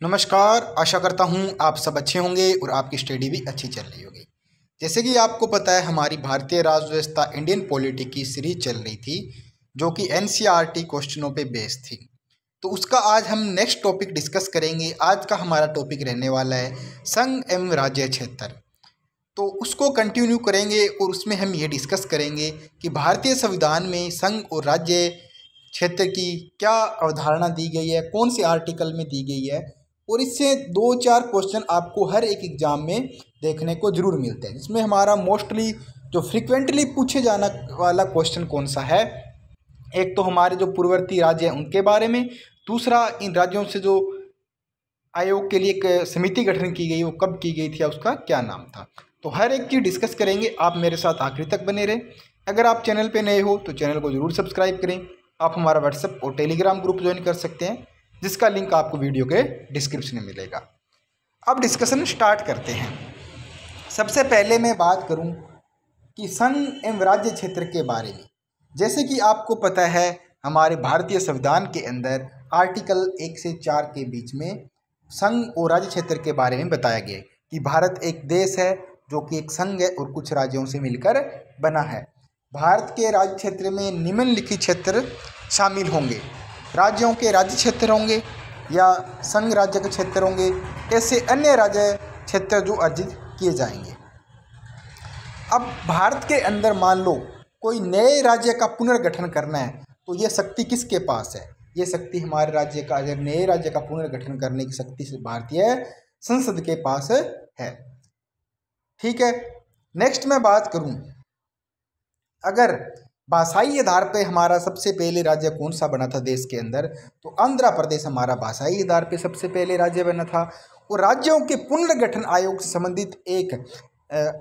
नमस्कार। आशा करता हूँ आप सब अच्छे होंगे और आपकी स्टडी भी अच्छी चल रही होगी। जैसे कि आपको पता है, हमारी भारतीय राज्य व्यवस्था इंडियन पॉलिटी की सीरीज चल रही थी जो कि एनसीईआरटी क्वेश्चनों पे बेस्ड थी। तो उसका आज हम नेक्स्ट टॉपिक डिस्कस करेंगे। आज का हमारा टॉपिक रहने वाला है संघ एवं राज्य क्षेत्र। तो उसको कंटिन्यू करेंगे और उसमें हम ये डिस्कस करेंगे कि भारतीय संविधान में संघ और राज्य क्षेत्र की क्या अवधारणा दी गई है, कौन से आर्टिकल में दी गई है। और इससे 2-4 क्वेश्चन आपको हर एक एग्जाम में देखने को जरूर मिलते हैं, जिसमें हमारा मोस्टली जो फ्रिक्वेंटली पूछे जाने वाला क्वेश्चन कौन सा है, एक तो हमारे जो पूर्ववर्ती राज्य हैं उनके बारे में, दूसरा इन राज्यों से जो आयोग के लिए एक समिति गठन की गई वो कब की गई थी या उसका क्या नाम था। तो हर एक चीज़ डिस्कस करेंगे। आप मेरे साथ आखिरी तक बने रहें। अगर आप चैनल पे नए हो तो चैनल को जरूर सब्सक्राइब करें। आप हमारा व्हाट्सएप और टेलीग्राम ग्रुप ज्वाइन कर सकते हैं, जिसका लिंक आपको वीडियो के डिस्क्रिप्शन में मिलेगा। अब डिस्कशन स्टार्ट करते हैं। सबसे पहले मैं बात करूं कि संघ एवं राज्य क्षेत्र के बारे में। जैसे कि आपको पता है, हमारे भारतीय संविधान के अंदर आर्टिकल 1 से 4 के बीच में संघ और राज्य क्षेत्र के बारे में बताया गया है कि भारत एक देश है जो कि एक संघ है और कुछ राज्यों से मिलकर बना है। भारत के राज्य क्षेत्र में निम्नलिखित क्षेत्र शामिल होंगे। राज्यों के राज्य क्षेत्र होंगे या संघ राज्य के क्षेत्र होंगे, ऐसे अन्य राज्य क्षेत्र जो अर्जित किए जाएंगे। अब भारत के अंदर मान लो कोई नए राज्य का पुनर्गठन करना है तो ये शक्ति किसके पास है? ये शक्ति हमारे राज्य का, अगर नए राज्य का पुनर्गठन करने की शक्ति से भारतीय संसद के पास है। ठीक है। नेक्स्ट मैं बात करूं, अगर भाषाई आधार पे हमारा सबसे पहले राज्य कौन सा बना था देश के अंदर, तो आंध्र प्रदेश हमारा भाषाई आधार पे सबसे पहले राज्य बना था। और राज्यों के पुनर्गठन आयोग से संबंधित एक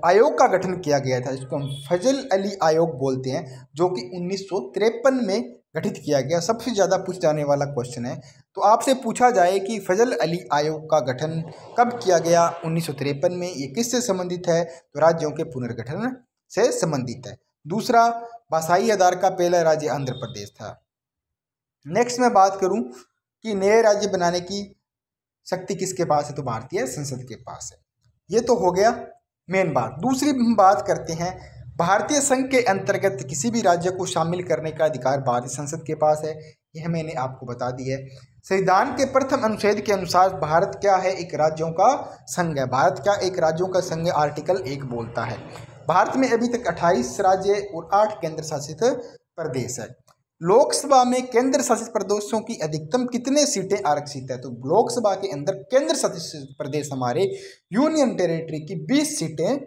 आयोग का गठन किया गया था, जिसको हम फजल अली आयोग बोलते हैं, जो कि 1953 में गठित किया गया। सबसे ज़्यादा पूछ जाने वाला क्वेश्चन है। तो आपसे पूछा जाए कि फजल अली आयोग का गठन कब किया गया? 1953 में। ये किससे संबंधित है? तो राज्यों के पुनर्गठन से संबंधित है। दूसरा, भाषाई आधार का पहला राज्य आंध्र प्रदेश था। नेक्स्ट मैं बात करूं कि नए राज्य बनाने की शक्ति किसके पास है, तो भारतीय संसद के पास है। ये तो हो गया मेन बात। दूसरी हम बात करते हैं, भारतीय संघ के अंतर्गत किसी भी राज्य को शामिल करने का अधिकार भारतीय संसद के पास है। यह मैंने आपको बता दी है। संविधान के प्रथम अनुच्छेद के अनुसार भारत क्या है? एक राज्यों का संघ है। भारत क्या एक राज्यों का संघ है? आर्टिकल 1 बोलता है। भारत में अभी तक 28 राज्य और 8 केंद्र शासित प्रदेश है। लोकसभा में केंद्र शासित प्रदेशों की अधिकतम कितने सीटें आरक्षित है? तो लोकसभा के अंदर केंद्र शासित प्रदेश हमारे यूनियन टेरिटरी की 20 सीटें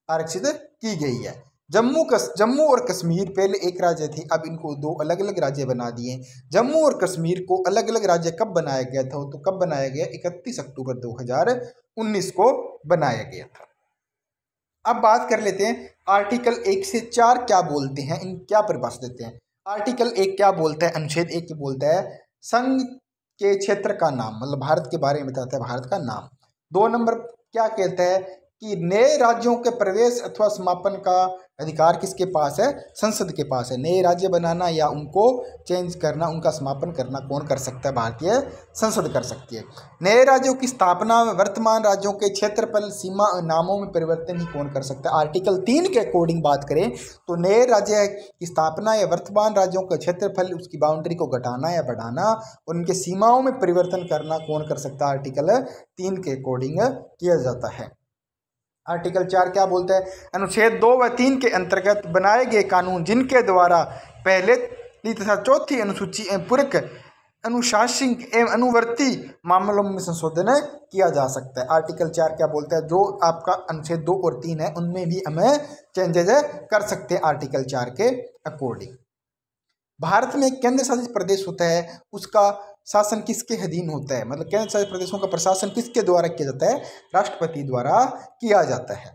आरक्षित की गई है। जम्मू और कश्मीर पहले एक राज्य थे, अब इनको 2 अलग अलग राज्य बना दिए। जम्मू और कश्मीर को अलग अलग राज्य कब बनाया गया था? तो कब बनाया गया? 31 अक्टूबर 2019 को बनाया गया था। अब बात कर लेते हैं आर्टिकल 1 से 4 क्या बोलते हैं, इन क्या परिभाषा देते हैं। आर्टिकल 1 क्या बोलता है? अनुच्छेद 1 बोलता है संघ के क्षेत्र का नाम, मतलब भारत के बारे में बताता है, भारत का नाम। 2 नंबर क्या कहता है कि नए राज्यों के प्रवेश अथवा समापन का अधिकार किसके पास है? संसद के पास है। नए राज्य बनाना या उनको चेंज करना, उनका समापन करना कौन कर सकता है? भारतीय संसद कर सकती है। नए राज्यों की स्थापना में वर्तमान राज्यों के क्षेत्रफल, सीमा और नामों में परिवर्तन ही कौन कर सकता है? आर्टिकल 3 के अकॉर्डिंग बात करें तो नए राज्य की स्थापना या वर्तमान राज्यों का क्षेत्रफल, उसकी बाउंड्री को घटाना या बढ़ाना और उनके सीमाओं में परिवर्तन करना कौन कर सकता है? आर्टिकल 3 के अकॉर्डिंग किया जाता है। आर्टिकल 4 क्या बोलता है? अनुच्छेद 2 व 3 के अंतर्गत बनाए गए कानून जिनके द्वारा पहली तथा चौथी अनुसूची एवं पूरक अनुशासनिक एवं अनुवर्ती मामलों में संशोधन किया जा सकता है। आर्टिकल 4 क्या बोलता है? जो आपका अनुच्छेद 2 और 3 है उनमें भी हमें चेंजेज कर सकते हैं आर्टिकल 4 के अकॉर्डिंग। भारत में केंद्र शासित प्रदेश होता है, उसका शासन किसके अधीन होता है? मतलब केंद्र शासित प्रदेशों का प्रशासन किसके द्वारा किया जाता है? राष्ट्रपति द्वारा किया जाता है।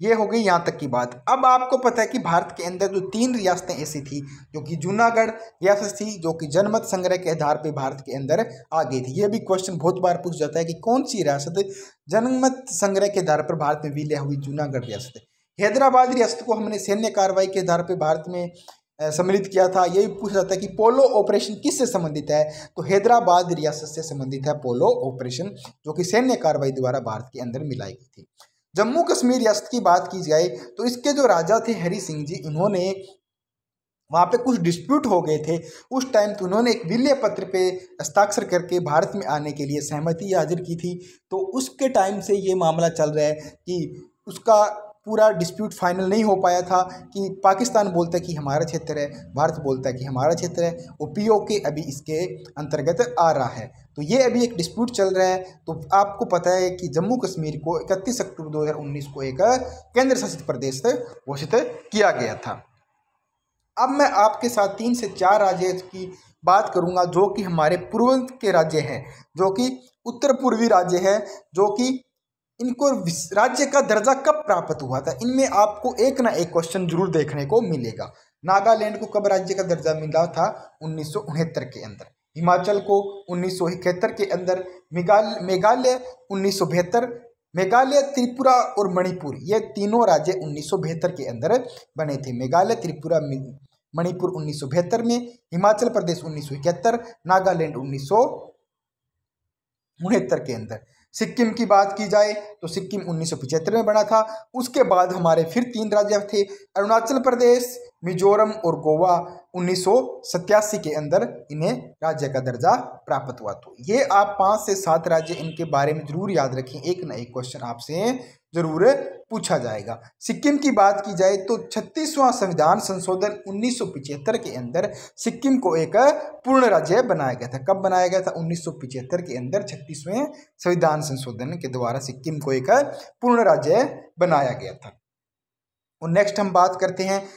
ये हो गई यहाँ तक की बात। अब आपको पता है कि भारत के अंदर जो 3 रियासतें ऐसी थी, जो कि जूनागढ़ रियासत थी, जो कि जनमत संग्रह के आधार पर भारत के अंदर आ गई थी। ये भी क्वेश्चन बहुत बार पूछ जाता है कि कौन सी रियासत जनमत संग्रह के आधार पर भारत में विलय हुई? जूनागढ़ रियासत। हैदराबाद रियासत को हमने सैन्य कार्रवाई के आधार पर भारत में सम्मिलित किया था। यही पूछा जाता है कि पोलो ऑपरेशन किससे संबंधित है, तो हैदराबाद रियासत से संबंधित है पोलो ऑपरेशन, जो कि सैन्य कार्रवाई द्वारा भारत के अंदर मिलाई गई थी। जम्मू कश्मीर रियासत की बात की जाए तो इसके जो राजा थे हरि सिंह जी, उन्होंने वहाँ पे कुछ डिस्प्यूट हो गए थे उस टाइम, तो उन्होंने एक विलय पत्र पे हस्ताक्षर करके भारत में आने के लिए सहमति हाजिर की थी। तो उसके टाइम से ये मामला चल रहा है कि उसका पूरा डिस्प्यूट फाइनल नहीं हो पाया था, कि पाकिस्तान बोलता है कि हमारा क्षेत्र है, भारत बोलता है कि हमारा क्षेत्र है, और POK अभी इसके अंतर्गत आ रहा है। तो ये अभी एक डिस्प्यूट चल रहा है। तो आपको पता है कि जम्मू कश्मीर को 31 अक्टूबर 2019 को एक केंद्र शासित प्रदेश घोषित किया गया था। अब मैं आपके साथ 3 से 4 राज्य की बात करूंगा जो कि हमारे पूर्व के राज्य हैं, जो कि उत्तर पूर्वी राज्य है, जो कि इनको राज्य का दर्जा कब प्राप्त हुआ था। इनमें आपको एक ना एक क्वेश्चन जरूर देखने को मिलेगा। नागालैंड को कब राज्य का दर्जा मिला था, 1969 के अंदर। हिमाचल को 1971 के अंदर। मेघालय 1972। मेघालय, त्रिपुरा और मणिपुर, ये तीनों राज्य 1972 के अंदर बने थे। मेघालय, त्रिपुरा, मणिपुर 1972 में, हिमाचल प्रदेश 1971, नागालैंड 1969 के अंदर। सिक्किम की बात की जाए तो सिक्किम 1975 में बना था। उसके बाद हमारे फिर 3 राज्य थे, अरुणाचल प्रदेश, मिजोरम और गोवा। 1987 के अंदर इन्हें राज्य का दर्जा प्राप्त हुआ। तो ये आप 5 से 7 राज्य इनके बारे में जरूर याद रखें, एक ना एक क्वेश्चन आपसे जरूर पूछा जाएगा। सिक्किम की बात की जाए तो 36वां संविधान संशोधन 1975 के अंदर सिक्किम को एक पूर्ण राज्य बनाया गया था। कब बनाया गया था, 1975 के अंदर 36वें संविधान संशोधन के द्वारा सिक्किम को एक पूर्ण राज्य बनाया गया था। और नेक्स्ट हम बात करते हैं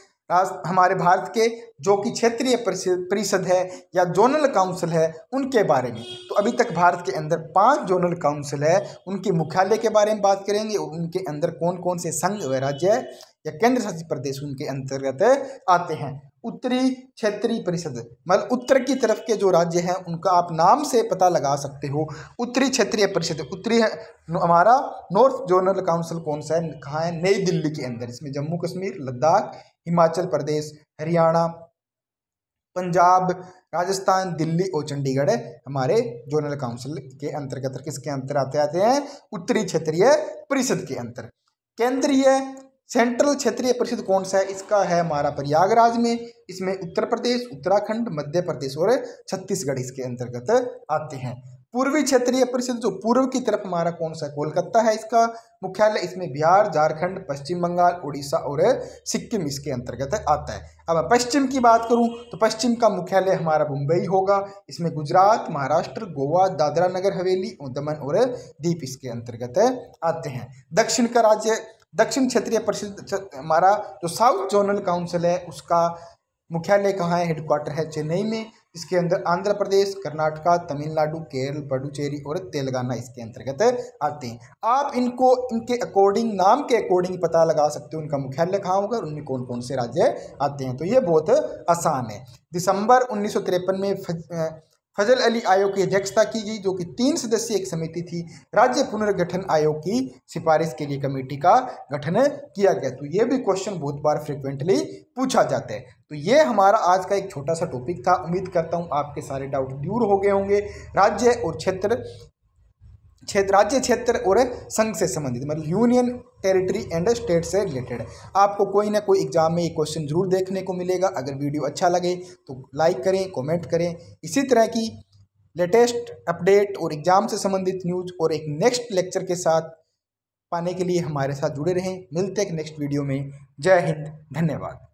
हमारे भारत के जो कि क्षेत्रीय परिषद है या जोनल काउंसिल है उनके बारे में। तो अभी तक भारत के अंदर 5 जोनल काउंसिल है, उनके मुख्यालय के बारे में बात करेंगे और उनके अंदर कौन कौन से संघ व राज्य या केंद्र शासित प्रदेश उनके अंतर्गत आते हैं। उत्तरी क्षेत्रीय परिषद, मतलब उत्तर की तरफ के जो राज्य हैं उनका आप नाम से पता लगा सकते हो। उत्तरी क्षेत्रीय परिषद, उत्तरी हमारा नॉर्थ जोनल काउंसिल कौन सा है, कहाँ है, नई दिल्ली के अंदर। इसमें जम्मू कश्मीर, लद्दाख, हिमाचल प्रदेश, हरियाणा, पंजाब, राजस्थान, दिल्ली और चंडीगढ़ हमारे जोनल काउंसिल के अंतर्गत किसके अंतर आते हैं, उत्तरी क्षेत्रीय परिषद के अंतर। केंद्रीय सेंट्रल क्षेत्रीय परिषद कौन सा है, इसका है हमारा प्रयागराज में। इसमें उत्तर प्रदेश, उत्तराखंड, मध्य प्रदेश और छत्तीसगढ़ इसके अंतर्गत आते हैं। पूर्वी क्षेत्रीय परिषद जो पूर्व की तरफ हमारा कौन सा, कोलकाता है इसका मुख्यालय। इसमें बिहार, झारखंड, पश्चिम बंगाल, उड़ीसा और सिक्किम इसके अंतर्गत आता है। अब पश्चिम की बात करूं तो पश्चिम का मुख्यालय हमारा मुंबई होगा। इसमें गुजरात, महाराष्ट्र, गोवा, दादरा नगर हवेली, दमन और दीप इसके अंतर्गत आते हैं। दक्षिण का राज्य, दक्षिण क्षेत्रीय परिषद हमारा जो साउथ जोनल काउंसिल है उसका मुख्यालय कहाँ है, हेडक्वार्टर है चेन्नई में। इसके अंदर आंध्र प्रदेश, कर्नाटका, तमिलनाडु, केरल, पुडुचेरी और तेलंगाना इसके अंतर्गत आते हैं। आप इनको इनके अकॉर्डिंग, नाम के अकॉर्डिंग पता लगा सकते हो उनका मुख्यालय कहाँ होगा और उनमें कौन कौन से राज्य आते हैं। तो ये बहुत आसान है। दिसंबर 1953 में फजल अली आयोग की अध्यक्षता की गई, जो कि 3 सदस्यीय एक समिति थी। राज्य पुनर्गठन आयोग की सिफारिश के लिए कमेटी का गठन किया गया। तो ये भी क्वेश्चन बहुत बार फ्रिक्वेंटली पूछा जाता है। तो ये हमारा आज का एक छोटा सा टॉपिक था। उम्मीद करता हूँ आपके सारे डाउट दूर हो गए होंगे। राज्य और राज्य, क्षेत्र और संघ से संबंधित, मतलब यूनियन टेरिटरी एंड स्टेट से रिलेटेड आपको कोई ना कोई एग्जाम में ये क्वेश्चन जरूर देखने को मिलेगा। अगर वीडियो अच्छा लगे तो लाइक करें, कमेंट करें। इसी तरह की लेटेस्ट अपडेट और एग्जाम से संबंधित न्यूज़ और एक नेक्स्ट लेक्चर के साथ पाने के लिए हमारे साथ जुड़े रहें। मिलते हैं एक नेक्स्ट वीडियो में। जय हिंद, धन्यवाद।